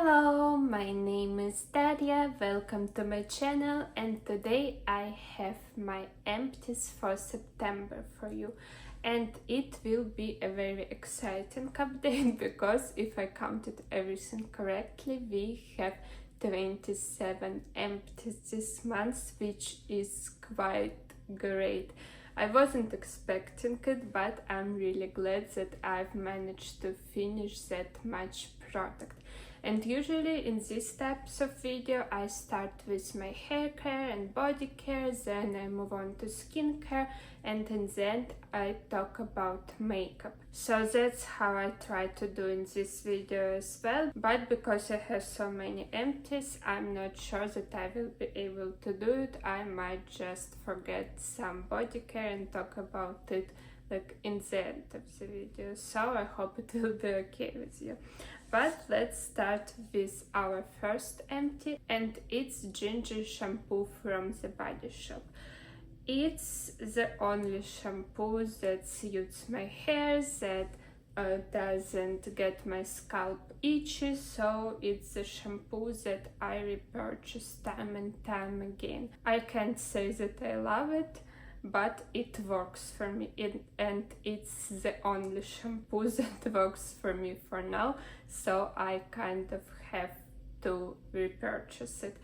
Hello, my name is Daria, welcome to my channel, and today I have my empties for September for you, and it will be a very exciting update because if I counted everything correctly, we have 27 empties this month, which is quite great. I wasn't expecting it, but I'm really glad that I've managed to finish that much product. And usually in these types of video I start with my hair care and body care, then I move on to skincare, and in the end I talk about makeup. So that's how I try to do in this video as well, but because I have so many empties, I'm not sure that I will be able to do it. I might just forget some body care and talk about it like in the end of the video, so I hope it will be okay with you. But let's start with our first empty, and it's ginger shampoo from the Body Shop. It's the only shampoo that suits my hair, that doesn't get my scalp itchy, so it's the shampoo that I repurchase time and time again. I can't say that I love it, but it works for me, and it's the only shampoo that works for me for now, so I kind of have to repurchase it.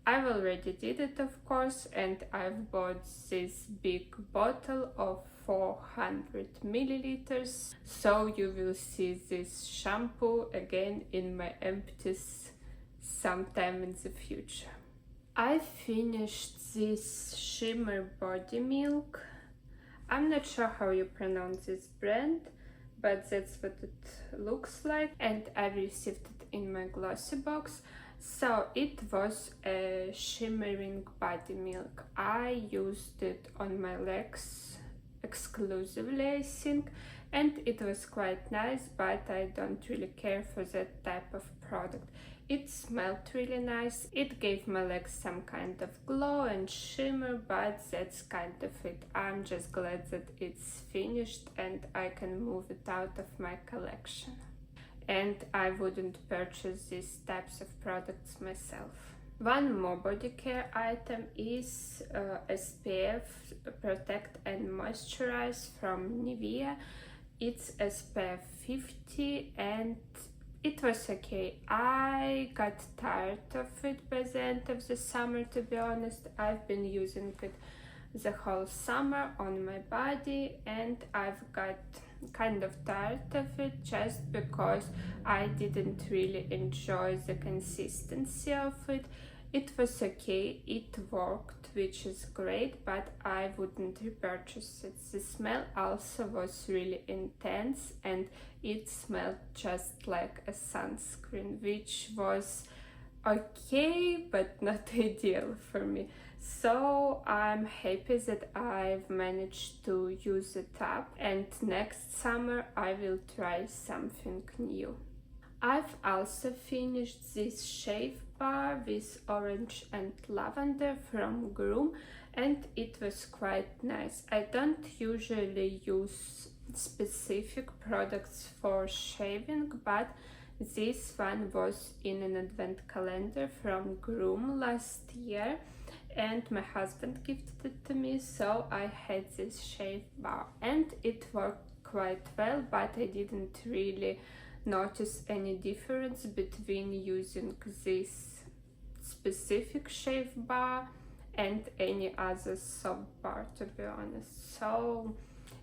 I've already did it, of course, and I've bought this big bottle of 400 milliliters, so you will see this shampoo again in my empties sometime in the future. I finished this shimmer body milk. I'm not sure how you pronounce this brand, but that's what it looks like, and I received it in my glossy box. So it was a shimmering body milk. I used it on my legs exclusively, I think, and it was quite nice, but I don't really care for that type of product. It smelled really nice, it gave my legs some kind of glow and shimmer, but that's kind of it. I'm just glad that it's finished and I can move it out of my collection. And I wouldn't purchase these types of products myself. One more body care item is SPF Protect and Moisturize from Nivea. It's SPF 50 and it was okay. I got tired of it by the end of the summer, to be honest. I've been using it the whole summer on my body, and I've got kind of tired of it just because I didn't really enjoy the consistency of it. It was okay, it worked, which is great, but I wouldn't repurchase it. The smell also was really intense and it smelled just like a sunscreen, which was okay, but not ideal for me. So I'm happy that I've managed to use it up, and next summer I will try something new. I've also finished this shave bar with orange and lavender from Grüum, and it was quite nice. I don't usually use specific products for shaving, but this one was in an advent calendar from Grüum last year, and my husband gifted it to me, so I had this shave bar and it worked quite well, but I didn't really notice any difference between using this specific shave bar and any other soap bar, to be honest. So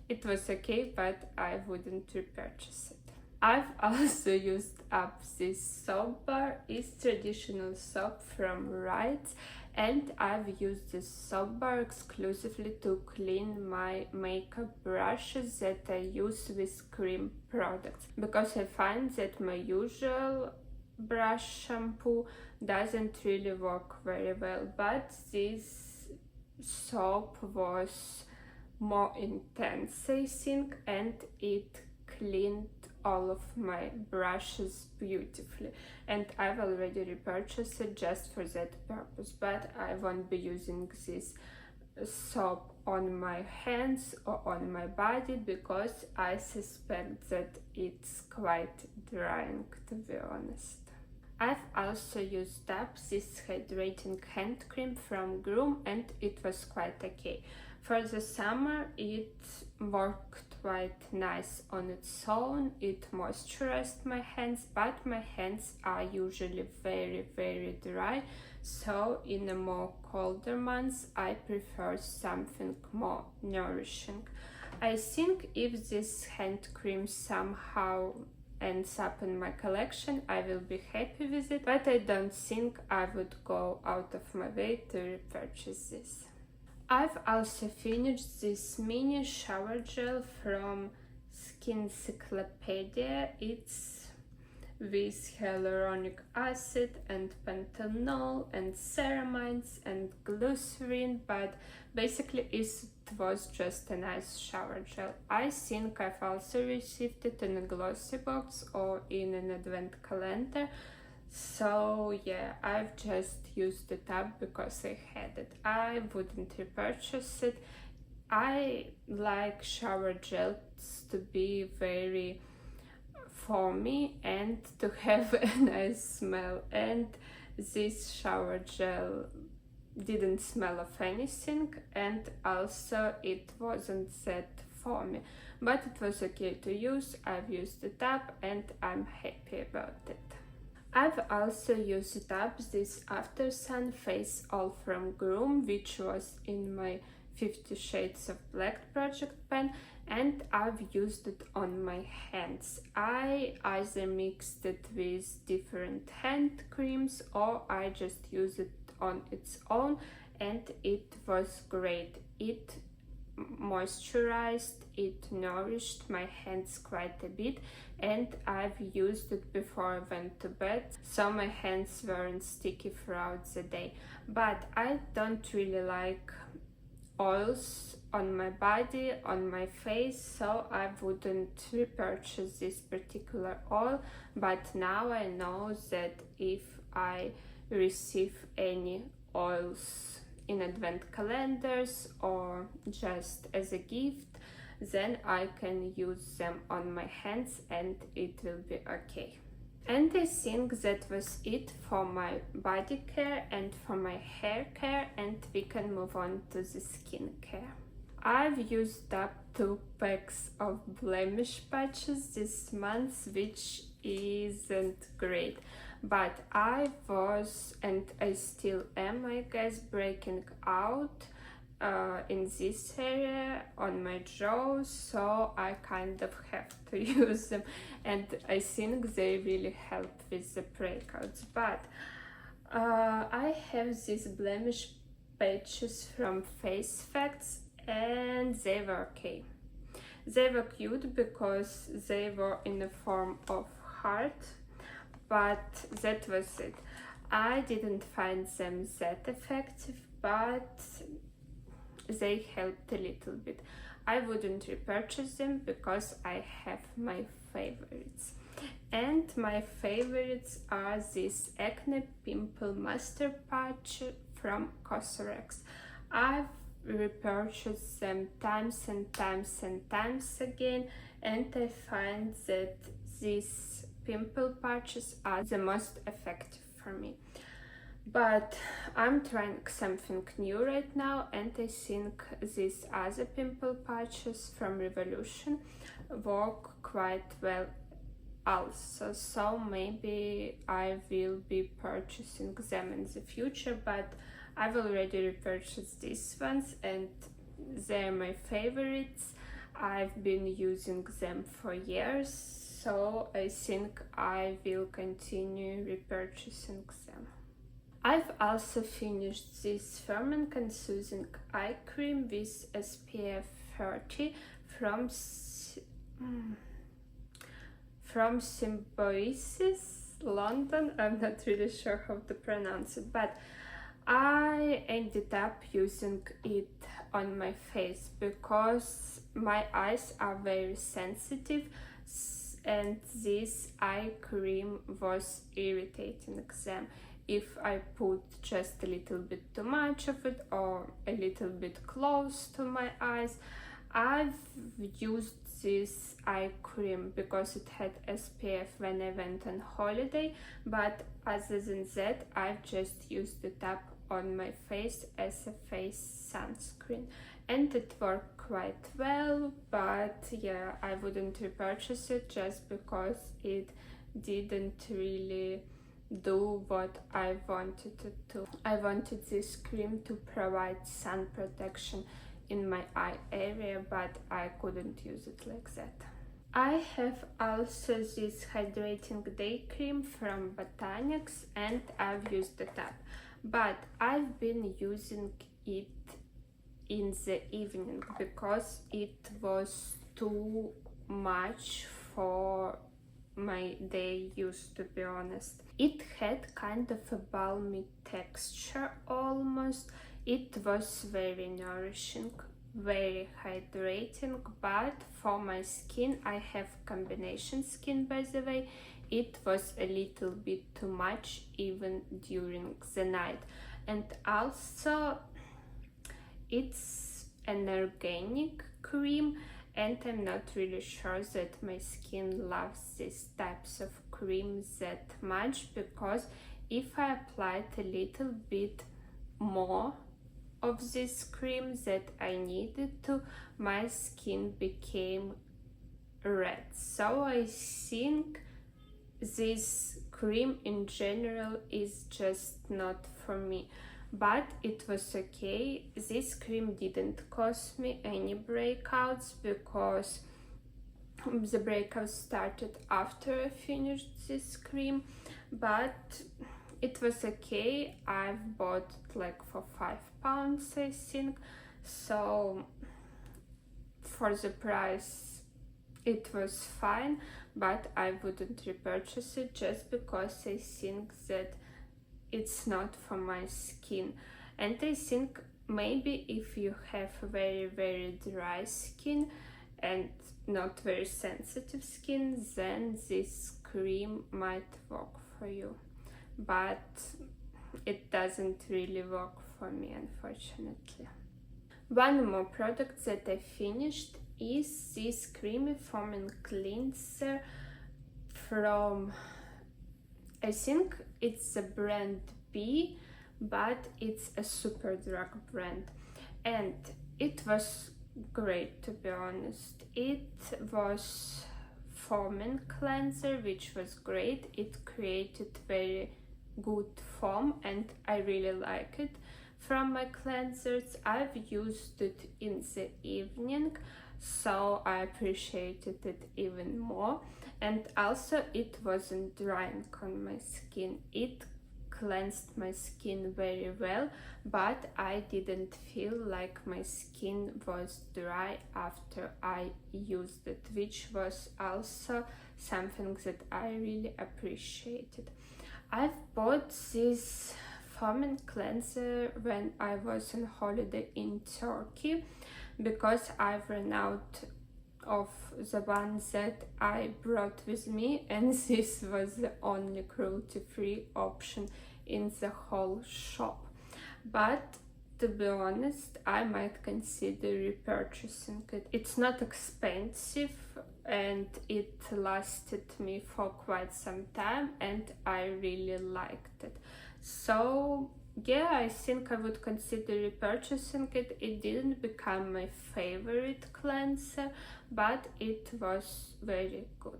it was okay, but I wouldn't repurchase it. I've also used up this soap bar. It's traditional soap from Wrights, and I've used this soap bar exclusively to clean my makeup brushes that I use with cream products, because I find that my usual brush shampoo doesn't really work very well, but this soap was more intense, I think, and it cleaned all of my brushes beautifully, and I've already repurchased it just for that purpose, but I won't be using this soap on my hands or on my body because I suspect that it's quite drying, to be honest. I've also used up this hydrating hand cream from Grüum, and it was quite okay. For the summer it worked quite nice on its own. It moisturized my hands, but my hands are usually very dry, so in the more colder months I prefer something more nourishing. I think if this hand cream somehow ends up in my collection, I will be happy with it, but I don't think I would go out of my way to repurchase this. I've also finished this mini shower gel from Skincyclopedia. It's with hyaluronic acid and panthenol and ceramides and glycerin, but basically it was just a nice shower gel. I think I've also received it in a glossy box or in an advent calendar, so yeah, I've just used it up because I had it. I wouldn't repurchase it. I like shower gels to be very foamy and to have a nice smell, and this shower gel didn't smell of anything, and also it wasn't that foamy, but it was okay to use. I've used it up and I'm happy about it. I've also used up this After Sun Face All from Grüum, which was in my 50 Shades of Black project pen, and I've used it on my hands. I either mixed it with different hand creams or I just used it on its own, and it was great. It moisturized, it nourished my hands quite a bit, and I've used it before I went to bed, so my hands weren't sticky throughout the day. But I don't really like oils on my body, on my face, so I wouldn't repurchase this particular oil. But now I know that if I receive any oils in advent calendars or just as a gift, then I can use them on my hands and it will be okay. And I think that was it for my body care and for my hair care, and we can move on to the skin care. I've used up 2 packs of Blemish patches this month, which isn't great, but I was, and I still am, I guess, breaking out in this area on my jaws, so I kind of have to use them, and I think they really help with the breakouts. But I have these Blemish patches from Face Facts, and they were okay. They were cute because they were in the form of heart, but that was it. I didn't find them that effective, but they helped a little bit. I wouldn't repurchase them because I have my favorites. And my favorites are this Acne Pimple Master Patch from Cosrx. I've repurchased them times and times again, and I find that these pimple patches are the most effective for me. But I'm trying something new right now, and I think these other pimple patches from Revolution work quite well also, so maybe I will be purchasing them in the future. But I've already repurchased these ones and they're my favorites. I've been using them for years, so I think I will continue repurchasing them. I've also finished this Firming&Soothing eye cream with SPF 30 from Symniosis, London. I'm not really sure how to pronounce it, but I ended up using it on my face because my eyes are very sensitive, and this eye cream was irritating them. If I put just a little bit too much of it or a little bit close to my eyes. I've used this eye cream because it had SPF when I went on holiday, but other than that I've just used it up on my face as a face sunscreen, and it worked quite well. But yeah, I wouldn't repurchase it just because it didn't really do what I wanted it to. I wanted this cream to provide sun protection in my eye area, but I couldn't use it like that. I have also this hydrating day cream from Botanics, and I've used it up, but I've been using it in the evening because it was too much for my day use, to be honest. It had kind of a balmy texture almost. It was very nourishing, very hydrating, but for my skin, I have combination skin by the way, it was a little bit too much even during the night. And also it's an organic cream, and I'm not really sure that my skin loves these types of creams that much, because if I applied a little bit more of this cream that I needed to, my skin became red. So I think this cream in general is just not for me, but it was okay. This cream didn't cause me any breakouts because the breakouts started after I finished this cream, but it was okay. I've bought it like for £5 I think, so for the price it was fine, but I wouldn't repurchase it just because I think that it's not for my skin. And I think maybe if you have very dry skin and not very sensitive skin, then this cream might work for you, but it doesn't really work for me, unfortunately. One more product that I finished is this creamy foaming cleanser from, I think it's the brand B, but it's a Superdrug brand, and it was great, to be honest. It was foaming cleanser, which was great. It created very good foam, and I really like it from my cleansers. I've used it in the evening, so I appreciated it even more. And also it wasn't drying on my skin. It cleansed my skin very well, but I didn't feel like my skin was dry after I used it, which was also something that I really appreciated. I've bought this foaming cleanser when I was on holiday in Turkey because I've run out of the ones that I brought with me, and this was the only cruelty-free option in the whole shop. But to be honest, I might consider repurchasing it. It's not expensive and it lasted me for quite some time, and I really liked it. So yeah, I think I would consider repurchasing it. It didn't become my favorite cleanser, but it was very good.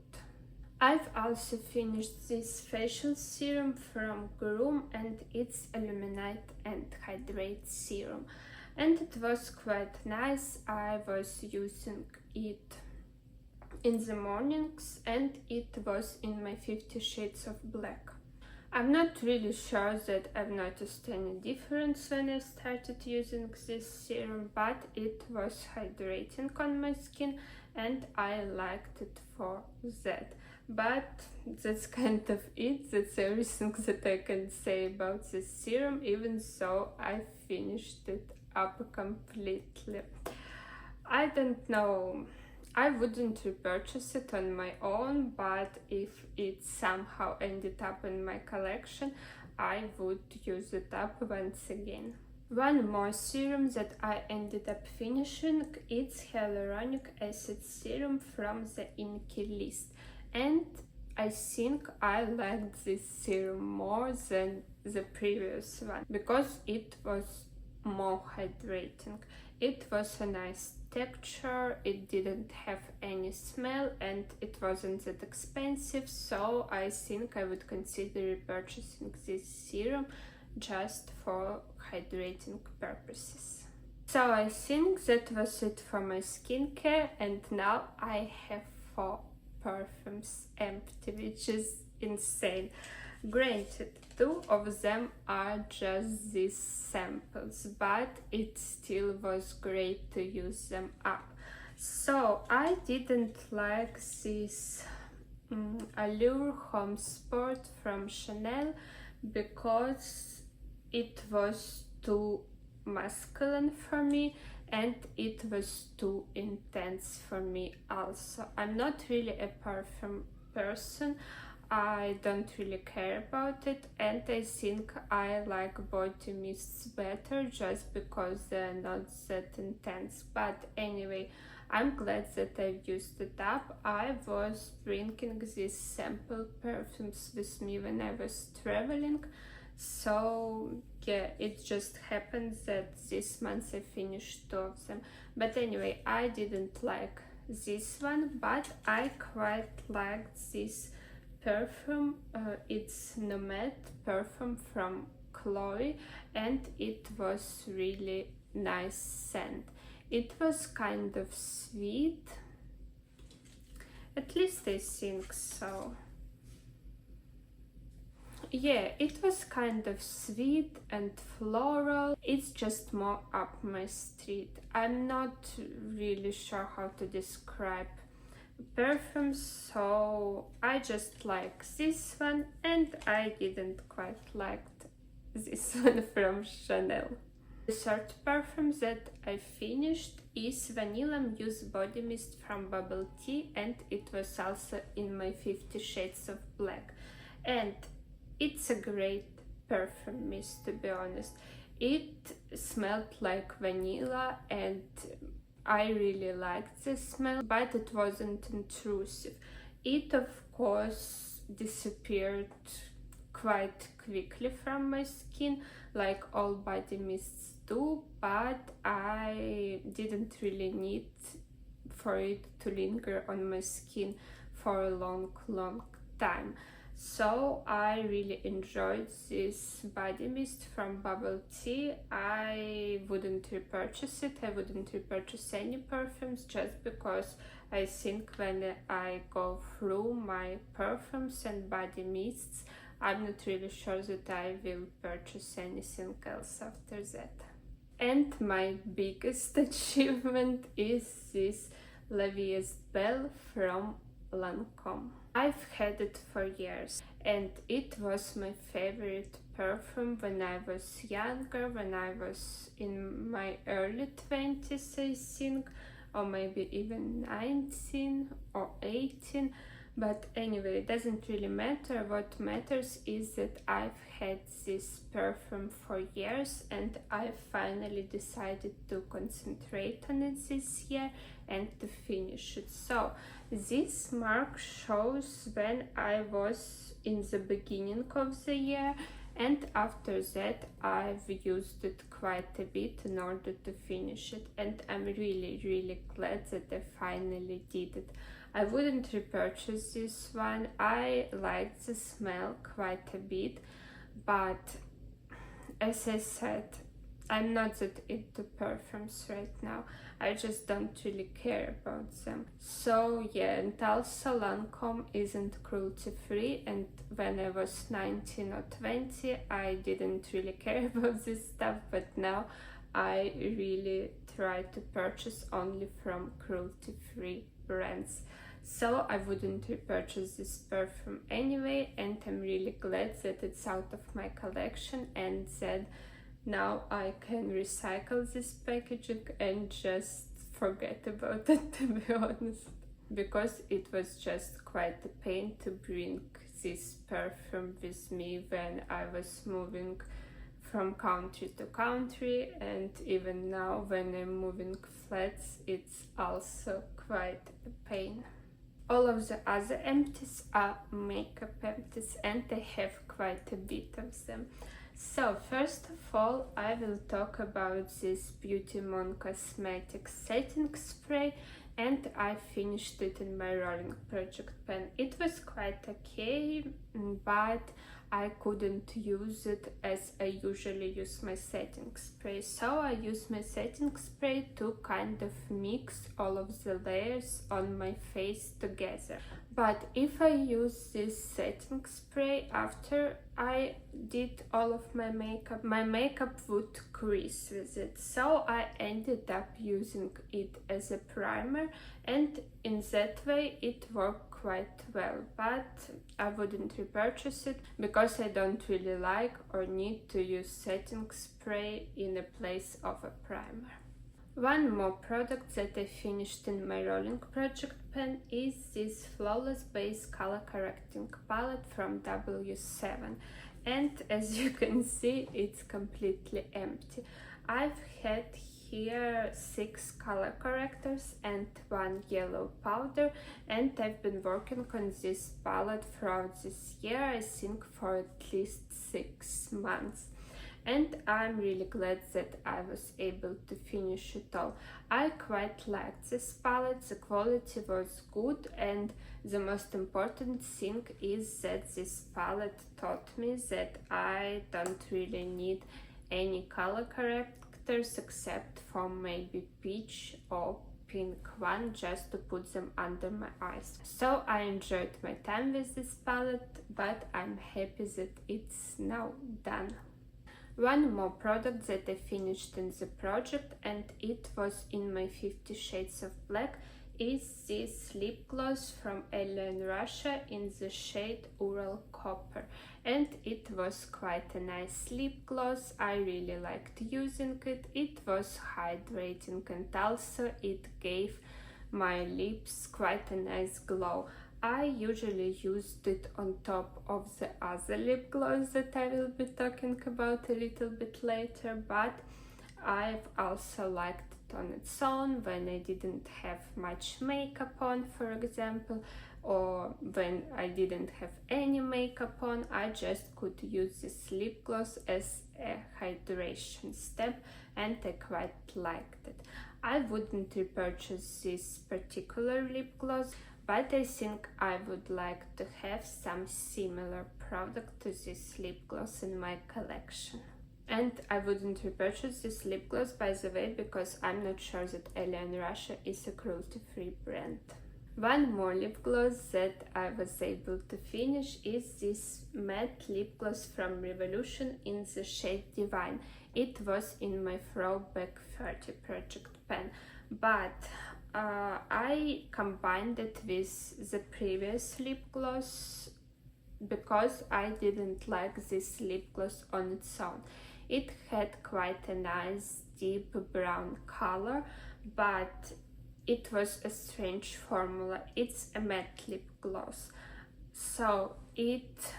I've also finished this facial serum from Grüum, and it's Illuminate and Hydrate serum, and it was quite nice. I was using it in the mornings, and it was in my 50 Shades of Black. I'm not really sure that I've noticed any difference when I started using this serum, but it was hydrating on my skin and I liked it for that. But that's kind of it. That's everything that I can say about this serum, even though I finished it up completely. I don't know. I wouldn't repurchase it on my own, but if it somehow ended up in my collection, I would use it up once again. One more serum that I ended up finishing, it's hyaluronic acid serum from the Inky list, and I think I liked this serum more than the previous one because it was more hydrating. It was a nice texture, it didn't have any smell, and it wasn't that expensive, so I think I would consider repurchasing this serum just for hydrating purposes. So I think that was it for my skincare, and now I have 4 perfumes empty, which is insane. Granted, 2 of them are just these samples, but it still was great to use them up. So I didn't like this Allure Home Sport from Chanel because it was too masculine for me and it was too intense for me also. I'm not really a perfume person, I don't really care about it, and I think I like body mists better just because they're not that intense. But anyway, I'm glad that I've used it up. I was bringing these sample perfumes with me when I was traveling, so yeah, it just happened that this month I finished 2 of them. But anyway, I didn't like this one, but I quite liked this perfume. It's Nomad perfume from Chloe, and it was really nice scent. It was kind of sweet, at least I think so. Yeah, it was kind of sweet and floral. It's just more up my street. I'm not really sure how to describe perfumes, so I just like this one, and I didn't quite like this one from Chanel. The third perfume that I finished is Vanilla Mousse Body Mist from Bubble Tea, and it was also in my 50 Shades of Black. And it's a great perfume mist, to be honest. It smelled like vanilla and I really liked the smell, but it wasn't intrusive. It of course disappeared quite quickly from my skin, like all body mists do, but I didn't really need for it to linger on my skin for a long time. So I really enjoyed this body mist from Bubble Tea. I wouldn't repurchase it. I wouldn't repurchase any perfumes just because I think when I go through my perfumes and body mists, I'm not really sure that I will purchase anything else after that. And my biggest achievement is this La Vie is Belle from Lancome. I've had it for years and it was my favorite perfume when I was younger, when I was in my early 20s, I think, or maybe even 19 or 18. But anyway, it doesn't really matter. What matters is that I've had this perfume for years and I finally decided to concentrate on it this year and to finish it. So this mark shows when I was in the beginning of the year, and after that I've used it quite a bit in order to finish it, and I'm really glad that I finally did it. I wouldn't repurchase this one. I like the smell quite a bit, but as I said, I'm not that into perfumes right now. I just don't really care about them. So yeah, and also Lancome isn't cruelty free, and when I was 19 or 20 I didn't really care about this stuff, but now I really try to purchase only from cruelty free brands. So I wouldn't repurchase this perfume anyway, and I'm really glad that it's out of my collection and that now I can recycle this packaging and just forget about it, to be honest, because it was just quite a pain to bring this perfume with me when I was moving from country to country, and even now when I'm moving flats it's also quite a pain. All of the other empties are makeup empties, and I have quite a bit of them. So first of all, I will talk about this Beauty Mon Cosmetics setting spray, and I finished it in my rolling project pen. It was quite okay, but I couldn't use it as I usually use my setting spray. So I use my setting spray to kind of mix all of the layers on my face together. But if I use this setting spray after I did all of my makeup would crease with it. So I ended up using it as a primer, and in that way it worked quite well, but I wouldn't repurchase it because I don't really like or need to use setting spray in the place of a primer. One more product that I finished in my rolling project pen is this Flawless Base Color Correcting Palette from W7, and as you can see it's completely empty. I've had here 6 color correctors and 1 yellow powder, and I've been working on this palette throughout this year, I think for at least 6 months. And I'm really glad that I was able to finish it all. I quite liked this palette, the quality was good, and the most important thing is that this palette taught me that I don't really need any color correctors except for maybe peach or pink one, just to put them under my eyes. So I enjoyed my time with this palette, but I'm happy that it's now done. One more product that I finished in the project, and it was in my 50 Shades of Black, is this lip gloss from Elian Russia in the shade Ural Copper, and it was quite a nice lip gloss. I really liked using it. It was hydrating, and also it gave my lips quite a nice glow. I usually used it on top of the other lip gloss that I will be talking about a little bit later, but I've also liked it on its own when I didn't have much makeup on, for example, or when I didn't have any makeup on. I just could use this lip gloss as a hydration step, and I quite liked it. I wouldn't repurchase this particular lip gloss, but I think I would like to have some similar product to this lip gloss in my collection. And I wouldn't repurchase this lip gloss, by the way, because I'm not sure that Elian Russia is a cruelty-free brand. One more lip gloss that I was able to finish is this matte lip gloss from Revolution in the shade Divine. It was in my Throwback 30 project pen, but I combined it with the previous lip gloss because I didn't like this lip gloss on its own. It had quite a nice deep brown color, but it was a strange formula. It's a matte lip gloss, so it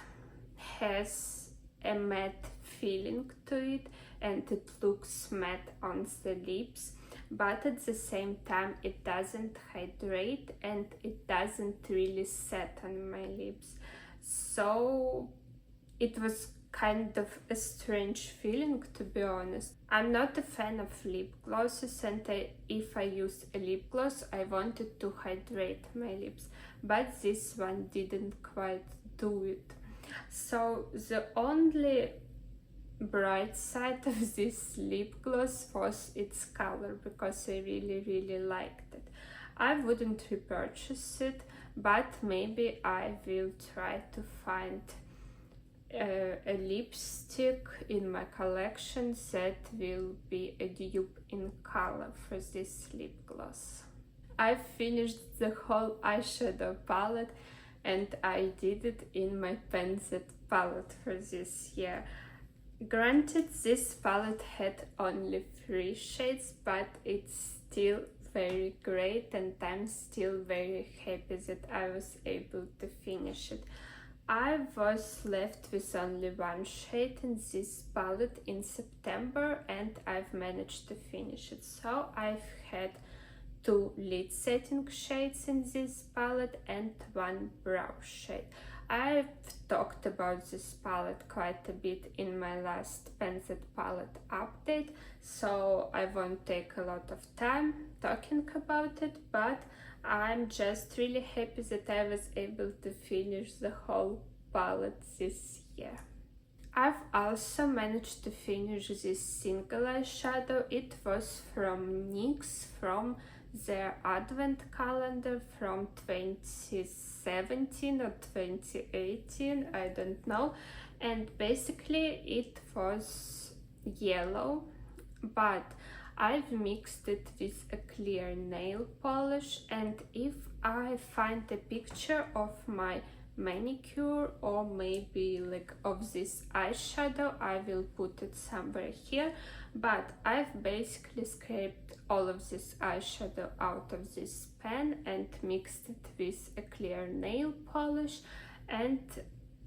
has a matte feeling to it, and it looks matte on the lips, but at the same time it doesn't hydrate and it doesn't really set on my lips. So it was kind of a strange feeling, to be honest. I'm not a fan of lip glosses, and if I use a lip gloss I wanted to hydrate my lips, but this one didn't quite do it. So the only bright side of this lip gloss was its color, because I really liked it. I wouldn't repurchase it, but maybe I will try to find a lipstick in my collection that will be a dupe in color for this lip gloss. I finished the whole eyeshadow palette, and I did it in my Pencil palette for this year. Granted, this palette had only 3 shades, but it's still very great, and I'm still very happy that I was able to finish it. I was left with only one shade in this palette in September, and I've managed to finish it. So I've had 2 lid setting shades in this palette and 1 brow shade. I've talked about this palette quite a bit in my last Pencil palette update, so I won't take a lot of time talking about it, but I'm just really happy that I was able to finish the whole palette this year. I've also managed to finish this single eyeshadow. It was from NYX, from their advent calendar from 2017 or 2018, I don't know, and basically it was yellow, but I've mixed it with a clear nail polish, and if I find a picture of my manicure or maybe like of this eyeshadow, I will put it somewhere here. But I've basically scraped all of this eyeshadow out of this pan and mixed it with a clear nail polish, and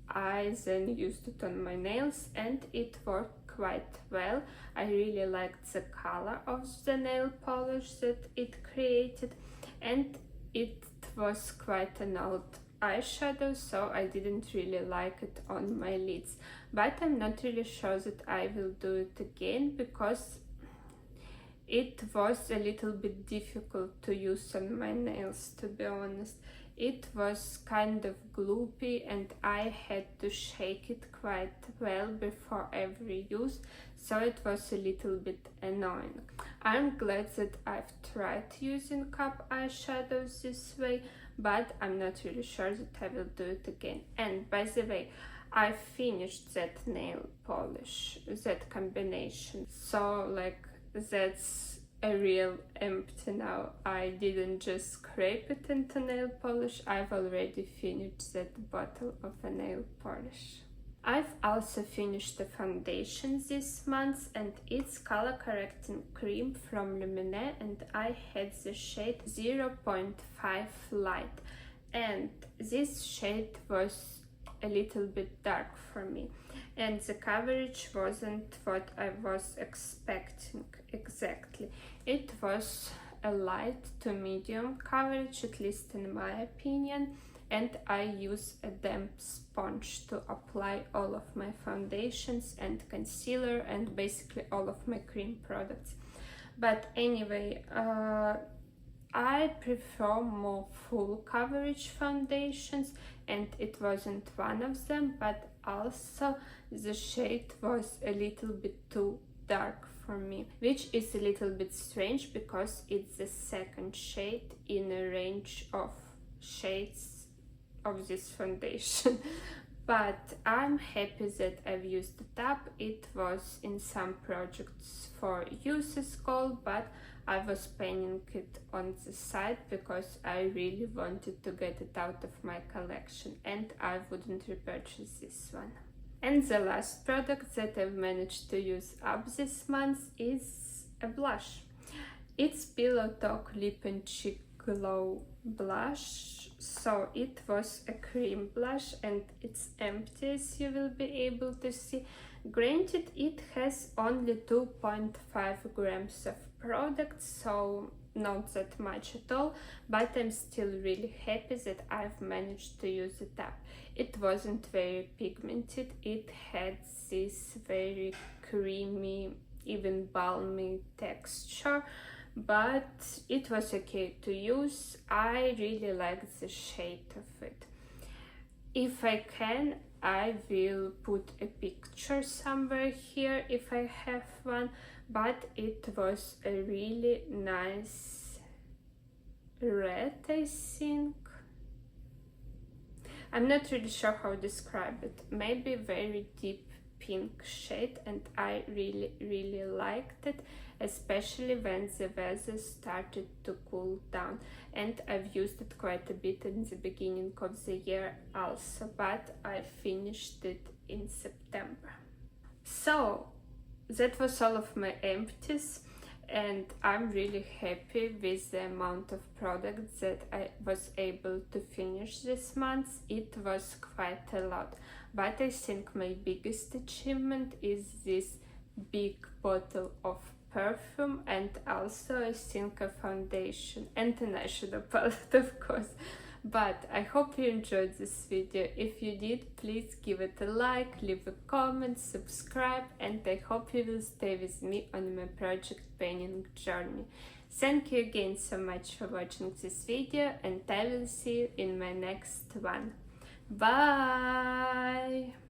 I then used it on my nails and it worked quite well. I really liked the color of the nail polish that it created, and it was quite an old eyeshadow, so I didn't really like it on my lids, but I'm not really sure that I will do it again because it was a little bit difficult to use on my nails, to be honest. It was kind of gloopy and I had to shake it quite well before every use, so it was a little bit annoying. I'm glad that I've tried using cup eyeshadows this way, but I'm not really sure that I will do it again. And by the way, I finished that nail polish, that combination, so like that's a real empty now. I didn't just scrape it into nail polish, I've already finished that bottle of a nail polish. I've also finished the foundation this month, and it's color correcting cream from Lumineux, and I had the shade 0.5 light, and this shade was a little bit dark for me and the coverage wasn't what I was expecting exactly. It was a light to medium coverage, at least in my opinion, and I use a damp sponge to apply all of my foundations and concealer and basically all of my cream products. But anyway, I prefer more full coverage foundations, and it wasn't one of them, but also the shade was a little bit too dark for me, which is a little bit strange because it's the second shade in a range of shades of this foundation. But I'm happy that I've used it up. It was in some projects for use as gold, but I was painting it on the side because I really wanted to get it out of my collection and I wouldn't repurchase this one. And the last product that I've managed to use up this month is a blush. It's Pillow Talk Lip and Cheek Glow blush. So it was a cream blush and it's empty, as you will be able to see. Granted, it has only 2.5 grams of product, so not that much at all, but I'm still really happy that I've managed to use it up. It wasn't very pigmented, it had this very creamy, even balmy texture, but it was okay to use. I really like the shade of it. If I can, I will put a picture somewhere here if I have one, but it was a really nice red, I think. I'm not really sure how to describe it. Maybe very deep pink shade, and I really liked it, especially when the weather started to cool down, and I've used it quite a bit in the beginning of the year also, but I finished it in September. So that was all of my empties. and I'm really happy with the amount of products that I was able to finish this month. It was quite a lot, but I think my biggest achievement is this big bottle of perfume, and also I think a foundation and an eyeshadow palette, of course. But I hope you enjoyed this video. If you did, please give it a like, leave a comment, subscribe, and I hope you will stay with me on my project painting journey. Thank you again so much for watching this video, and I will see you in my next one. Bye!